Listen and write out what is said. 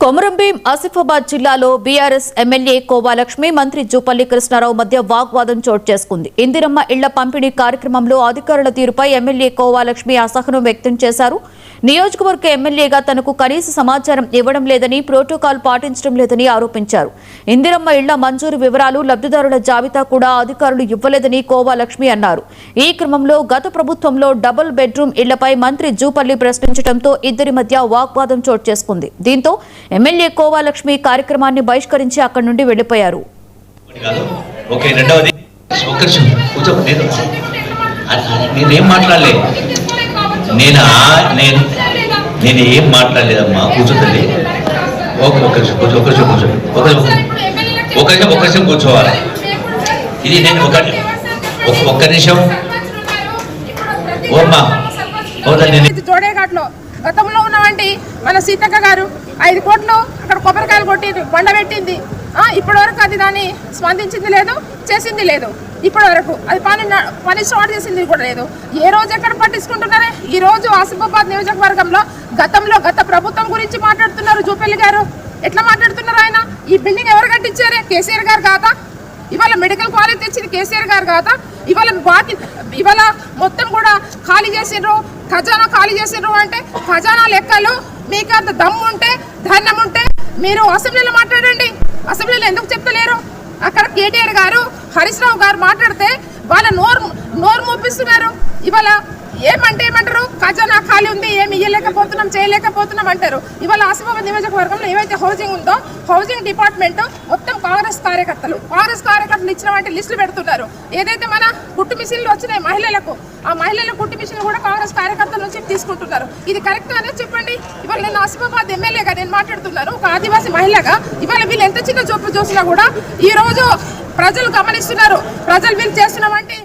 కొమరంభీం ఆసిఫాబాద్ జిల్లాలో BRS MLA Kova Lakshmi మంత్రి జూపల్లి కృష్ణారావు మధ్య వాగ్వాదం చోటు చేసుకుంది. ఇందిరమ్మ ఇళ్ల పంపిణీ కార్యక్రమంలో అధికారుల తీరుపై ఎమ్మెల్యే కోవాలక్ష్మి అసహనం వ్యక్తం చేశారు. నియోజకవర్గ ఎమ్మెల్యేగా తనకు కనీస సమాచారం ఇవ్వడం లేదని, ప్రోటోకాల్ పాటించడం లేదని ఆరోపించారు. ఇందిరమ్మ ఇళ్ల మంజూరు వివరాలు, లబ్ధిదారుల జాబితా కూడా అధికారులు ఇవ్వలేదని కోవాలక్ష్మి అన్నారు. ఈ క్రమంలో గత ప్రభుత్వంలో డబుల్ బెడ్రూమ్ ఇళ్లపై మంత్రి జూపల్లి ప్రశ్నించడంతో ఇద్దరి మధ్య వాగ్వాదం చోటు చేసుకుంది. దీంతో ఎమ్మెల్యే కోవాలక్ష్మి కార్యక్రమాన్ని బహిష్కరించి అక్కడి నుండి వెళ్లిపోయారు. నేనేం మాట్లాడలేదమ్మా, కూర్చోండి. ఒక నిమిషం కూర్చోవాలి. ఇది నేను ఒక్క నిమిషం జోడేఘాట్లో గతంలో ఉన్నవంటి మన సీతక్క గారు 5 కోట్లు అక్కడ కొబ్బరికాయలు కొట్టి బండ పెట్టింది. ఇప్పటి వరకు అది దాన్ని స్పందించింది లేదు, చేసింది లేదు. ఇప్పటి వరకు అది పని స్టార్ట్ చేసింది కూడా లేదు. ఏ రోజు ఎక్కడ పట్టించుకుంటున్నారే? ఈ రోజు ఆసిఫాబాద్ నియోజకవర్గంలో గత ప్రభుత్వం గురించి మాట్లాడుతున్నారు. జూపల్లి గారు ఎట్లా మాట్లాడుతున్నారు? ఆయన ఈ బిల్డింగ్ ఎవరు కట్టించారే? కేసీఆర్ గారు కాదా? ఇవాళ మెడికల్ కాలేజ్ తెచ్చింది కేసీఆర్ గారు కాదా? ఇవాళ మొత్తం కూడా ఖాళీ చేసిండ్రు, ఖజానా ఖాళీ చేసిండ్రు. అంటే ఖజానా లెక్కలు మీకు అంత దమ్ము ఉంటే, ధైర్యం ఉంటే మీరు అసెంబ్లీలో మాట్లాడండి. అసెంబ్లీలో ఎందుకు చెప్తలేరు? అక్కడ కేటీఆర్ గారు, హరీష్ రావు గారు మాట్లాడితే వాళ్ళ నోరు మూపిస్తున్నారు. ఇవాళ ఏమంటారు? ఖజానా ఖాళీ ఉంది, ఏమి ఇయ్యలేకపోతున్నాం, చేయలేకపోతున్నాం అంటారు. ఇవాళ ఆసిఫాబాద్ నియోజకవర్గంలో ఏవైతే హౌసింగ్ ఉందో, హౌసింగ్ డిపార్ట్మెంట్ మొత్తం కాంగ్రెస్ కార్యకర్తలు ఇచ్చిన వంటి లిస్టులు పెడుతున్నారు. ఏదైతే మన కుట్టు మిషన్లు వచ్చినాయి మహిళలకు, ఆ మహిళల కుట్టు మిషన్లు కూడా కాంగ్రెస్ కార్యకర్తల నుంచి తీసుకుంటున్నారు. ఇది కరెక్ట్ అనేది చెప్పండి. ఇవాళ నేను ఆసిఫాబాద్ ఎమ్మెల్యేగా నేను మాట్లాడుతున్నాను, ఒక ఆదివాసీ మహిళగా. ఇవాళ వీళ్ళు ఎంత చిన్న చూపు చూసినా కూడా ఈ రోజు ప్రజలు గమనిస్తున్నారు. ప్రజలు వీళ్ళు చేస్తున్నామంటే